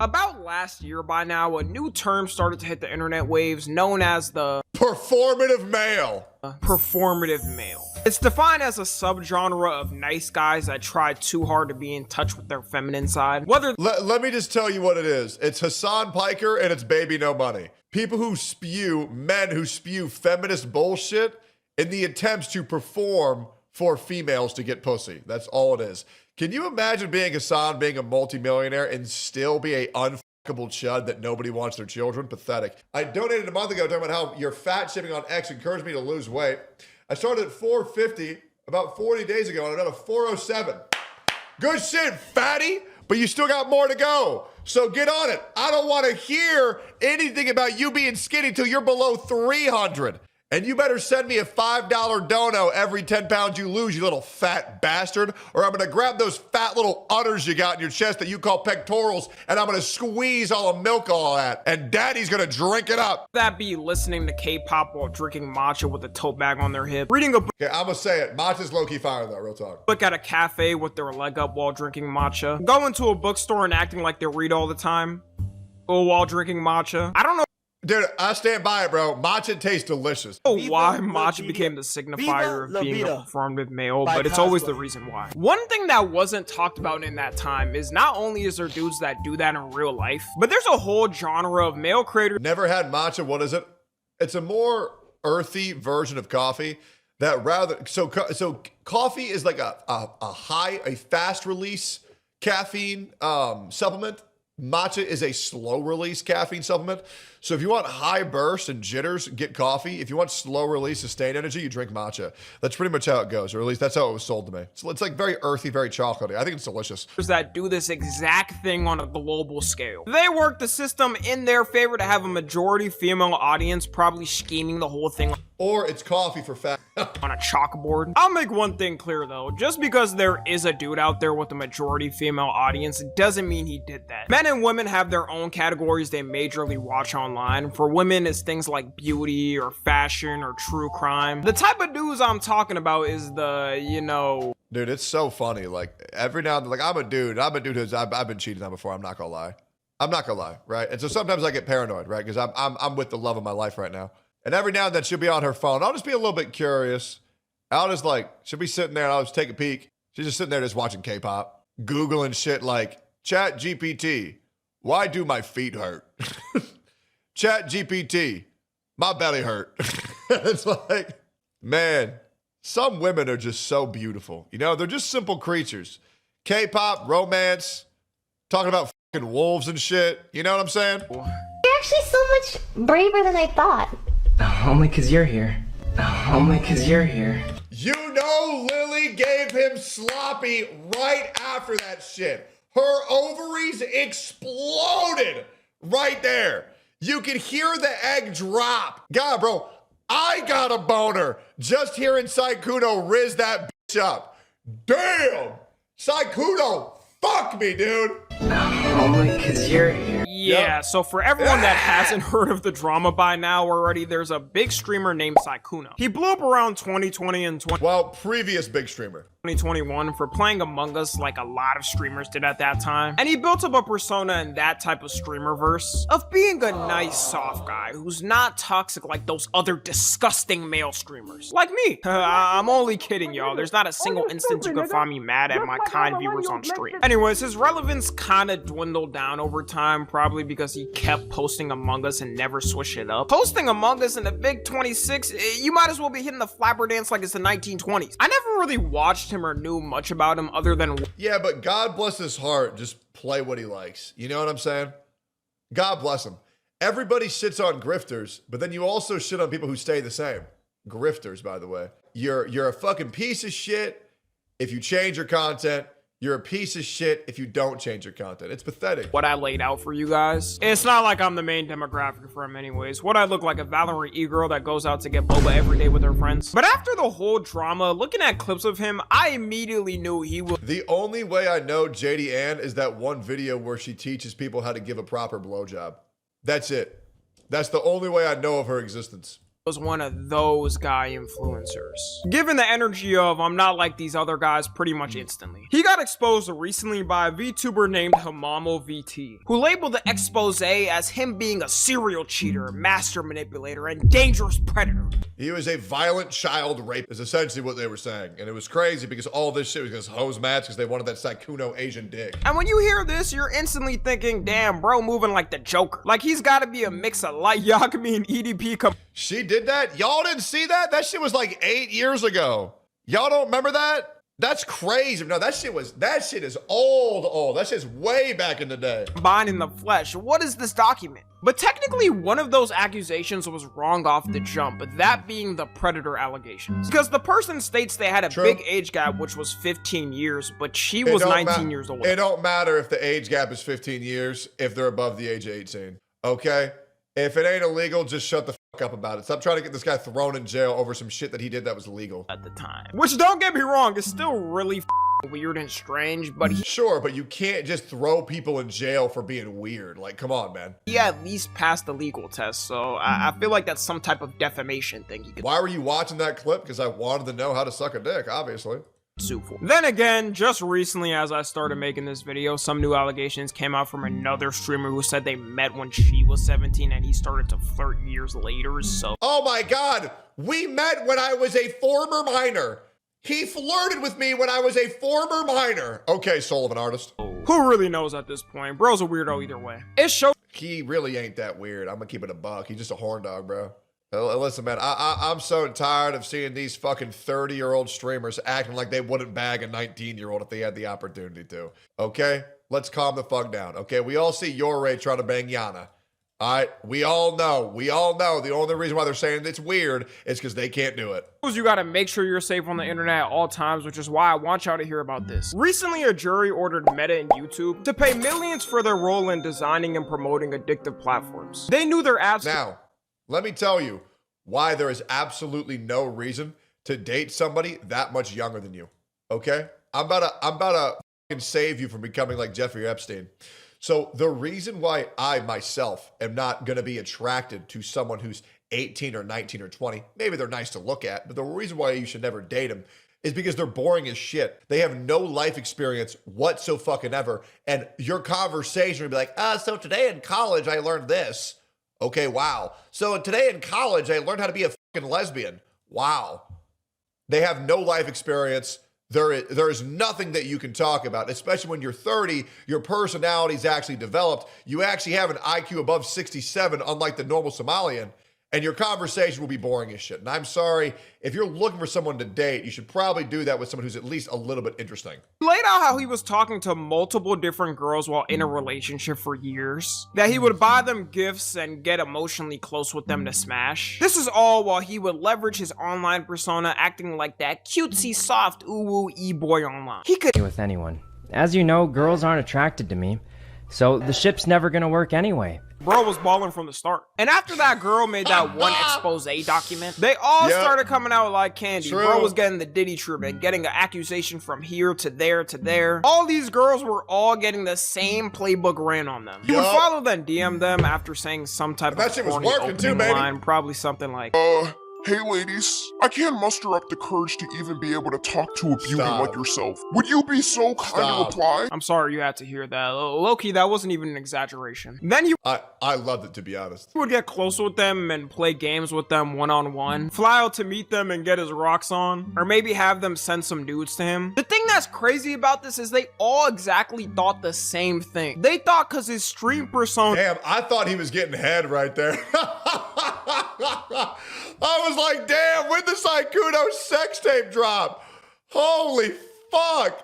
About last year by now, a new term started to hit the internet waves known as the Performative male. performative male. It's defined as a subgenre of nice guys that try too hard to be in touch with their feminine side. Let me just tell you what it is. It's Hassan Piker and it's Baby No Money. People who spew, men who spew feminist bullshit in the attempts to perform for females to get pussy. That's all it is. Can you imagine being Hassan, being a multimillionaire, and still be a unfuckable chud that nobody wants their children? Pathetic. I donated a month ago talking about how your fat shaming on X encouraged me to lose weight. I started at 450 about 40 days ago, and I'm at a 407. Good shit, fatty, but you still got more to go. So get on it. I don't want to hear anything about you being skinny till you're below 300. And you better send me a $5 dono every 10 pounds you lose, you little fat bastard, or I'm gonna grab those fat little udders you got in your chest that you call pectorals, and I'm gonna squeeze all the milk all that, and daddy's gonna drink it up. That be listening to K-pop while drinking matcha with a tote bag on their hip, reading a book Okay, I'm gonna say it. Matcha's low-key fire though, real talk. at a cafe with their leg up while drinking matcha, going to a bookstore and acting like they read all the time, or while drinking matcha. I don't know Dude, I stand by it, bro. Matcha tastes delicious. why matcha became the signifier of being a performative male, but it's always the reason why. One thing that wasn't talked about in that time is not only is there dudes that do that in real life, but there's a whole genre of male creators. Never had matcha. What is it? It's a more earthy version of coffee that so coffee is like a fast release caffeine supplement. Matcha is a slow release caffeine supplement. So if you want high burst and jitters, get coffee. If you want slow release, sustained energy, you drink matcha. That's pretty much how it goes, or at least that's how it was sold to me. It's like very earthy, very chocolatey. I think it's delicious. That do this exact thing on a global scale. They work the system in their favor to have a majority female audience, probably scheming the whole thing Or it's coffee for fat. on a chalkboard. I'll make one thing clear though, just because there is a dude out there with a majority female audience doesn't mean he did that. Men and women have their own categories they majorly watch online. For women, it's things like beauty or fashion or true crime. The type of dudes I'm talking about is the, you know... Dude, it's so funny. Like every now and then, like I'm a dude who's I've been cheated on before. I'm not gonna lie, right? And so sometimes I get paranoid, right? Because I'm with the love of my life right now. And every now and then she'll be on her phone. I'll just be a little bit curious. I'll just like, she'll be sitting there and I'll just take a peek. She's just sitting there just watching K-pop, Googling shit like, Chat GPT, why do my feet hurt? Chat GPT, my belly hurt. It's like, man, some women are just so beautiful. You know, they're just simple creatures. K-pop, romance, talking about fucking wolves and shit. You know what I'm saying? You're actually so much braver than I thought. Only 'cause you're here. Only 'cause you're here. You know Lily gave him sloppy right after that shit. Her ovaries exploded right there. You could hear the egg drop. God, bro, I got a boner just hearing Sykkuno riz that bitch up. Damn! Sykkuno, fuck me, dude. Only 'cause you're here. Yeah, so for everyone that hasn't heard of the drama by now already, there's a big streamer named Sykkuno. He blew up around 2020 and Well, previous big streamer. 2021 for playing Among Us like a lot of streamers did at that time. And he built up a persona in that type of streamerverse of being a nice soft guy who's not toxic like those other disgusting male streamers. Like me. I'm only kidding, y'all. There's not a single instance you can find me mad at my kind viewers on stream. Anyways, his relevance kind of dwindled down over time, probably because he kept posting Among Us and never switched it up. Posting Among Us in the big 26, you might as well be hitting the flapper dance like it's the 1920s. I never really watched him or knew much about him other than Yeah, but God bless his heart, just play what he likes. You know what I'm saying? God bless him. Everybody shits on grifters, but then you also shit on people who stay the same. Grifters, by the way. You're a fucking piece of shit if you change your content. You're a piece of shit if you don't change your content. It's pathetic. what I laid out for you guys. It's not like I'm the main demographic for him anyways. What I look like a Valorant e-girl that goes out to get boba every day with her friends. But after the whole drama, looking at clips of him, I immediately knew he was The only way I know JD Ann is that one video where she teaches people how to give a proper blowjob. That's it. That's the only way I know of her existence. was one of those guy influencers. Given the energy of I'm not like these other guys pretty much instantly. He got exposed recently by a VTuber named Hamamo VT, who labeled the expose as him being a serial cheater, master manipulator, and dangerous predator. He was a violent child rape is essentially what they were saying. And it was crazy because all this shit was because hose match because they wanted that Sykkuno Asian dick. And when you hear this, you're instantly thinking, damn, bro moving like the Joker. Like he's gotta be a mix of Light Yagami and EDP. She did that? Y'all didn't see that? That shit was like 8 years ago. Y'all don't remember that? That's crazy. No, that shit is old. That shit's way back in the day. Combined in the flesh. What is this document? But technically, one of those accusations was wrong off the jump, but that being the predator allegations. Because the person states they had a big age gap, which was 15 years, but she was 19 years old. It don't matter if the age gap is 15 years if they're above the age of 18, okay? If it ain't illegal, just shut the fuck up about it. Stop trying to get this guy thrown in jail over some shit that he did that was illegal. At the time. Which, don't get me wrong, is still really weird and strange, but Sure, but you can't just throw people in jail for being weird. Like, come on, man. he at least passed the legal test, so I feel like that's some type of defamation thing he could Why were you watching that clip? Because I wanted to know how to suck a dick, obviously. sue for. Then again, just recently as I started making this video, some new allegations came out from another streamer who said they met when she was 17 and he started to flirt years later, so. Oh my God, we met when I was a former minor. He flirted with me when I was a former minor. Okay, soul of an artist. Who really knows at this point? Bro's a weirdo either way. It shows. He really ain't that weird. I'm gonna keep it a buck. He's just a horn dog, bro. Listen, man, I'm so tired of seeing these fucking 30-year-old streamers acting like they wouldn't bag a 19-year-old if they had the opportunity to. Okay? Let's calm the fuck down. Okay? We all see your Ray trying to bang Yana. All right? We all know. The only reason why they're saying it's weird is because they can't do it. You gotta make sure you're safe on the internet at all times, which is why I want y'all to hear about this. Recently, a jury ordered Meta and YouTube to pay millions for their role in designing and promoting addictive platforms. They knew their apps. Now, let me tell you why there is absolutely no reason to date somebody that much younger than you. Okay? I'm about to fucking save you from becoming like Jeffrey Epstein. So the reason why I myself am not going to be attracted to someone who's 18 or 19 or 20, maybe they're nice to look at, but the reason why you should never date them is because they're boring as shit. They have no life experience whatsoever. And your conversation would be like, so today in college, I learned this. Okay, wow. So today in college, I learned how to be a fucking lesbian. Wow. They have no life experience. There is nothing that you can talk about, especially when you're 30, your personality's actually developed. You actually have an IQ above 67, unlike the normal Somalian, and your conversation will be boring as shit. And I'm sorry, if you're looking for someone to date, you should probably do that with someone who's at least a little bit interesting. He laid out how he was talking to multiple different girls while in a relationship for years, that he would buy them gifts and get emotionally close with them to smash. This is all while he would leverage his online persona, acting like that cutesy, soft, ooh-woo e-boy online. He could With anyone. As you know, girls aren't attracted to me, so the ship's never gonna work anyway. Bro was balling from the start. And after that girl made that one expose document, they all started coming out like candy. True. Bro was getting the Diddy treatment, getting an accusation from here to there to there. All these girls were all getting the same playbook ran on them. He would follow them, DM them after saying some type That of shit was corny working too, opening baby. line, probably something like, Hey ladies, I can't muster up the courage to even be able to talk to a beauty Stop. like yourself. Would you be so kind Stop. to reply? I'm sorry you had to hear that. Low-key, that wasn't even an exaggeration. Then he I loved it, to be honest. would get close with them and play games with them one-on-one, fly out to meet them and get his rocks on, or maybe have them send some dudes to him. The thing that's crazy about this is they all exactly thought the same thing. They thought because his stream persona Damn, I thought he was getting head right there. I was like, damn, when the Sykkuno sex tape drop? Holy fuck.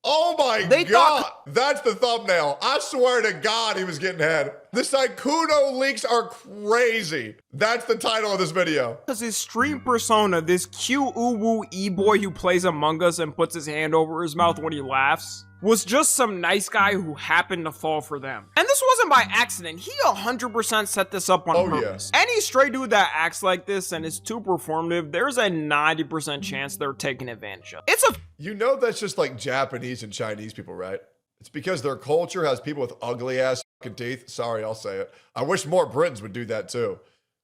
Oh my They God. thought- That's the thumbnail. I swear to God he was getting head. The Sykkuno leaks are crazy. That's the title of this video. because his stream persona, this cute ooh-woo e-boy who plays Among Us and puts his hand over his mouth when he laughs, was just some nice guy who happened to fall for them. And this wasn't by accident. He 100% set this up on purpose. Any stray dude that acts like this and is too performative, there's a 90% chance they're taking advantage of. It's a You know that's just like Japanese and Chinese people, right? It's because their culture has people with ugly ass fucking teeth. Sorry, I'll say it. I wish more Britons would do that too.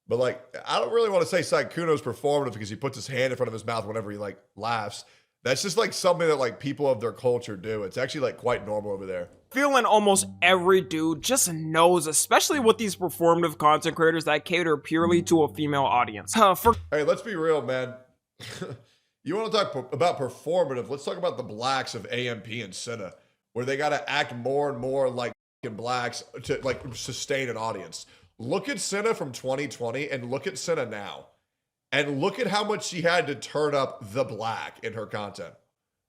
But like, I don't really want to say Sykkuno's performative because he puts his hand in front of his mouth whenever he like laughs. That's just like something that like people of their culture do. It's actually like quite normal over there. Feeling almost every dude just knows, especially with these performative content creators that cater purely to a female audience. Hey, let's be real, man. You want to talk about performative? Let's talk about the blacks of AMP and Cinna, where they got to act more and more like blacks to like sustain an audience. Look at Cinna from 2020 and look at Cinna now. And look at how much she had to turn up the black in her content.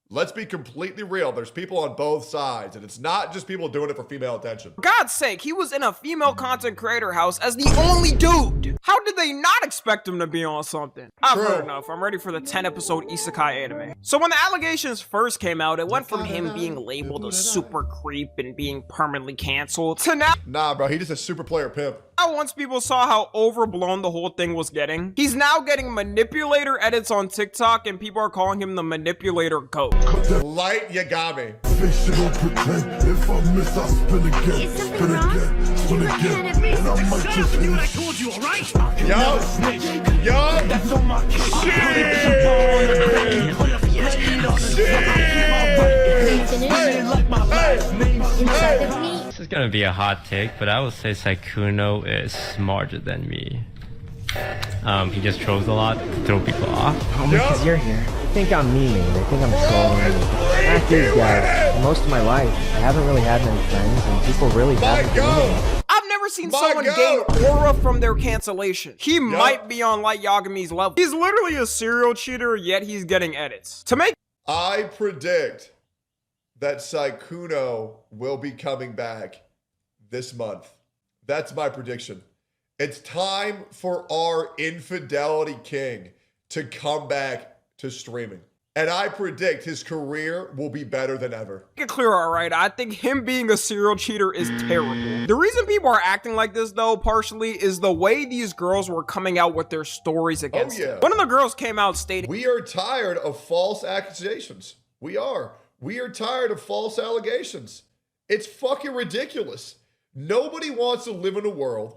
Let's be completely real. There's people on both sides, and it's not just people doing it for female attention. For God's sake, he was in a female content creator house as the only dude. How did they not expect him to be on something? I've heard enough. I'm ready for the 10-episode isekai anime. So when the allegations first came out, it went from him being labeled a super creep and being permanently canceled to now. Nah, bro, he just a super player pimp. Once people saw how overblown the whole thing was getting, he's now getting manipulator edits on TikTok and people are calling him the manipulator goat. Light Yagami. This is gonna be a hot take, but I would say Sykkuno is smarter than me. He just trolls a lot to throw people off. Oh, because you're here. They think I'm memeing. They think I'm trolling. Fact is, guys, most of my life, I haven't really had many friends, and people really haven't been. I've never seen someone gain aura from their cancellation. He might be on Light Yagami's level. He's literally a serial cheater, yet he's getting edits. I predict that Sykkuno will be coming back this month. That's my prediction. It's time for our infidelity king to come back to streaming. And I predict his career will be better than ever. Get clear, alright? I think him being a serial cheater is terrible. The reason people are acting like this, though, partially, is the way these girls were coming out with their stories against him. One of the girls came out stating, "We are tired of false accusations. We are. We are tired of false allegations. It's fucking ridiculous. Nobody wants to live in a world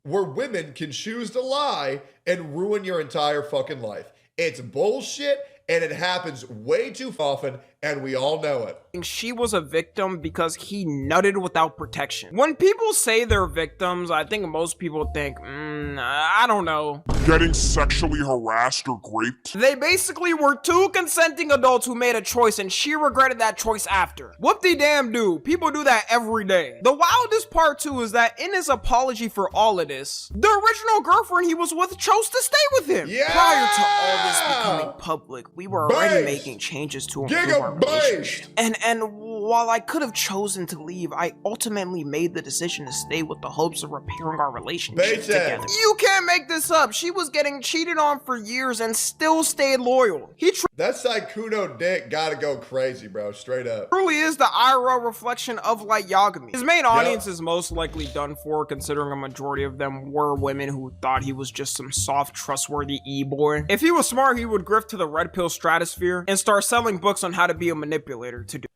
where women can choose to lie and ruin your entire fucking life. It's bullshit, and it happens way too often, and we all know it." She was a victim because he nutted without protection. When people say they're victims, I think most people think, I don't know. Getting sexually harassed or raped? They basically were two consenting adults who made a choice and she regretted that choice after. Whoop-de-damn-do. People do that every day. The wildest part too is that in his apology for all of this, the original girlfriend he was with chose to stay with him. Yeah! Prior to all this becoming public, we were already making changes to improve our relationship. And while I could have chosen to leave, I ultimately made the decision to stay with the hopes of repairing our relationship together. You can't make this up. She was getting cheated on for years and still stayed loyal. That Sykkuno dick gotta go crazy, bro. Straight up. Truly is the IRL reflection of Light Yagami. His main audience is most likely done for, considering a majority of them were women who thought he was just some soft, trustworthy e-boy. If he was smart, he would grift to the red pill stratosphere and start selling books on how to be a manipulator to do.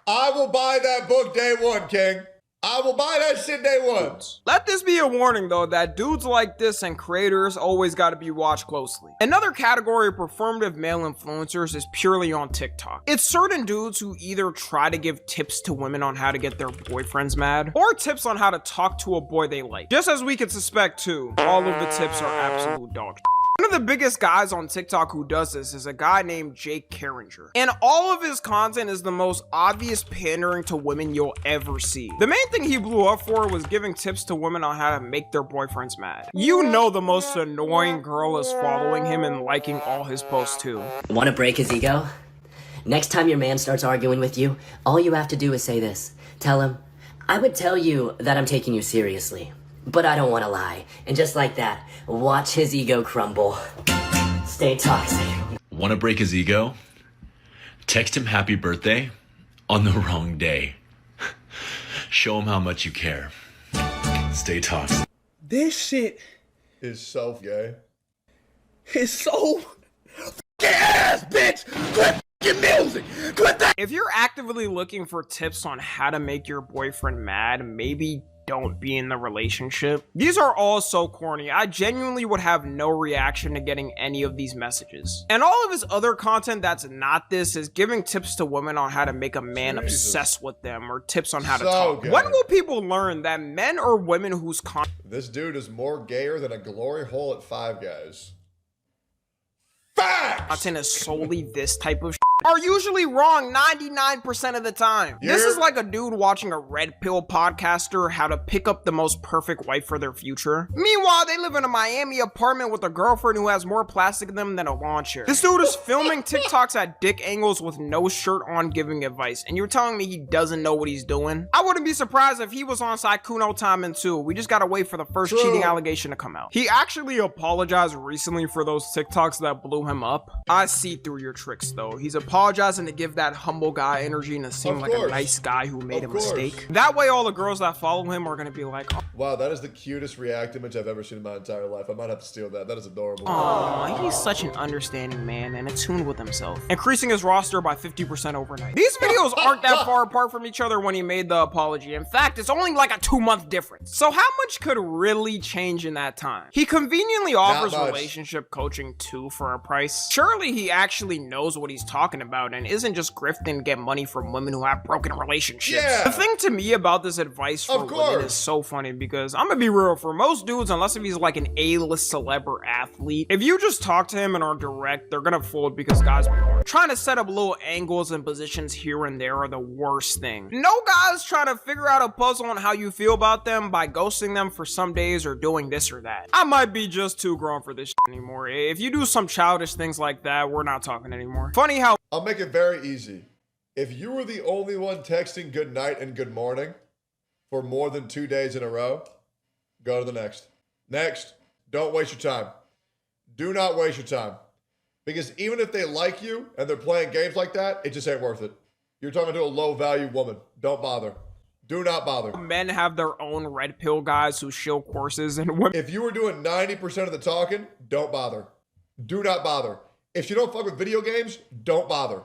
I will buy that book day one, King. I will buy that shit day one. Let this be a warning though, that dudes like this and creators always gotta be watched closely. Another category of performative male influencers is purely on TikTok. It's certain dudes who either try to give tips to women on how to get their boyfriends mad, or tips on how to talk to a boy they like. Just as we could suspect too, all of the tips are absolute dog shit. One of the biggest guys on TikTok who does this is a guy named Jake Carringer. And all of his content is the most obvious pandering to women you'll ever see. The main thing he blew up for was giving tips to women on how to make their boyfriends mad. You know the most annoying girl is following him and liking all his posts too. Want to break his ego? Next time your man starts arguing with you, all you have to do is say this. Tell him, "I would tell you that I'm taking you seriously, but I don't want to lie." And just like that, watch his ego crumble. Stay toxic. Want to break his ego? Text him happy birthday on the wrong day. Show him how much you care. Stay toxic. This shit is so gay. It's so ass, bitch. Quit your music. Quit that. If you're actively looking for tips on how to make your boyfriend mad, maybe don't be in the relationship. These are all so corny. I genuinely would have no reaction to getting any of these messages. And all of his other content that's not this is giving tips to women on how to make a man obsess with them, or tips on how to talk. gay. When will people learn that men or women whose This dude is more gayer than a glory hole at Five Guys. Facts! content is solely this type of are usually wrong 99% of the time. This is like a dude watching a red pill podcaster how to pick up the most perfect wife for their future. Meanwhile, they live in a Miami apartment with a girlfriend who has more plastic in them than a lawn chair. This dude is filming TikToks at dick angles with no shirt on giving advice, and you're telling me he doesn't know what he's doing? I wouldn't be surprised if he was on Sykkuno time too. We just gotta wait for the first cheating allegation to come out. He actually apologized recently for those TikToks that blew him up. I see through your tricks though. He's apologizing to give that humble guy energy and to seem like a nice guy who made a mistake. That way all the girls that follow him are gonna be like, oh. Wow, that is the cutest React image I've ever seen in my entire life. I might have to steal that. That is adorable. Aw, he's such an understanding man and attuned with himself. Increasing his roster by 50% overnight. These videos aren't that far apart from each other when he made the apology. In fact, it's only like a 2-month difference. So how much could really change in that time? He conveniently offers relationship coaching too for a price. Surely he actually knows what he's talking about and isn't just grifting to get money from women who have broken relationships. The thing to me about this advice for women is so funny because I'm gonna be real, for most dudes, unless if he's like an A-list celeb or athlete, if you just talk to him and are direct, they're gonna fold because guys trying to set up little angles and positions here and there are the worst thing. No guy's trying to figure out a puzzle on how you feel about them by ghosting them for some days or doing this or that. I might be just too grown for this anymore. If you do some childish things like that, we're not talking anymore. Funny how I'll make it very easy. If you were the only one texting good night and good morning for more than 2 days in a row, go to the next. Next. Don't waste your time. Do not waste your time. Because even if they like you and they're playing games like that, it just ain't worth it. You're talking to a low value woman. Don't bother. Do not bother. Men have their own red pill guys who shill courses and women. If you were doing 90% of the talking, don't bother. Do not bother. If you don't fuck with video games, don't bother.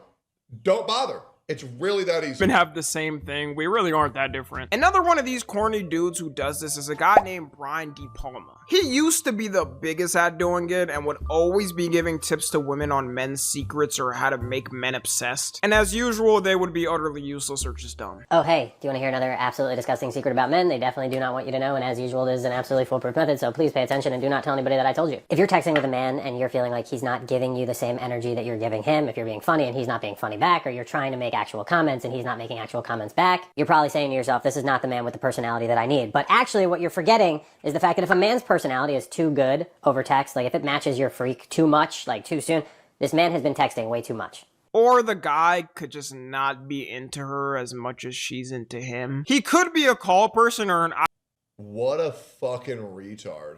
Don't bother. It's really that easy. Men have the same thing. We really aren't that different. Another one of these corny dudes who does this is a guy named Brian De Palma. He used to be the biggest at doing it and would always be giving tips to women on men's secrets or how to make men obsessed. And as usual, they would be utterly useless or just dumb. Oh, hey, do you want to hear another absolutely disgusting secret about men? They definitely do not want you to know, and as usual, this is an absolutely foolproof method, so please pay attention and do not tell anybody that I told you. If you're texting with a man and you're feeling like he's not giving you the same energy that you're giving him, if you're being funny and he's not being funny back, or you're trying to make actual comments and he's not making actual comments back, you're probably saying to yourself, this is not the man with the personality that I need. But actually, what you're forgetting is the fact that if a man's personality is too good over text, like if it matches your freak too much, like too soon, this man has been texting way too much. Or the guy could just not be into her as much as she's into him. He could be a call person or an... What a fucking retard.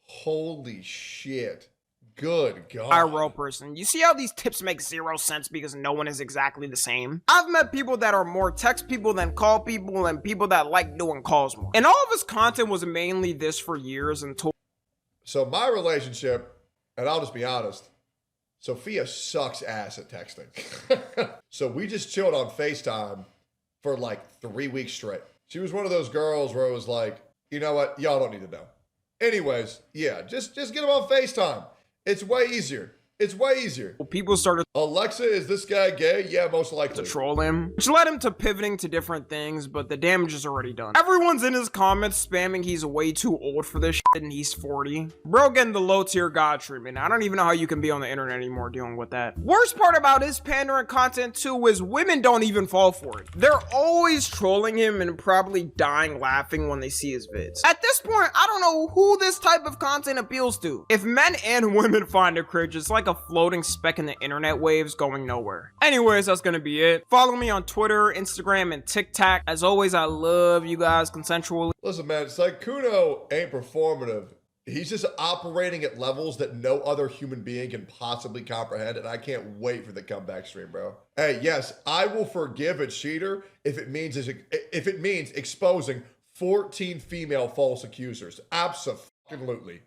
Holy shit. Good God. IRL person. You see how these tips make zero sense because no one is exactly the same? I've met people that are more text people than call people and people that like doing calls more. And all of his content was mainly this for years until... So my relationship, and I'll just be honest, Sophia sucks ass at texting. So we just chilled on FaceTime for like 3 weeks straight. She was one of those girls where it was like, you know what? Y'all don't need to know. Anyways, yeah, just get them on FaceTime. It's way easier. It's way easier. People started, Alexa, is this guy gay? Yeah, most likely. to troll him, which led him to pivoting to different things, but the damage is already done. Everyone's in his comments spamming he's way too old for this shit and he's 40. Bro getting the low tier god treatment. I don't even know how you can be on the internet anymore dealing with that. Worst part about his pandering content too is women don't even fall for it. They're always trolling him and probably dying laughing when they see his vids. At this point, I don't know who this type of content appeals to. If men and women find it cringe, it's like a floating speck in the internet waves going nowhere. Anyways, that's gonna be it. Follow me on Twitter, Instagram, and TikTok. As always, I love you guys consensually. Listen, man, Sykkuno ain't performative. He's just operating at levels that no other human being can possibly comprehend, and I can't wait for the comeback stream, bro. Hey, yes, I will forgive a cheater if it means exposing 14 female false accusers. Absolutely.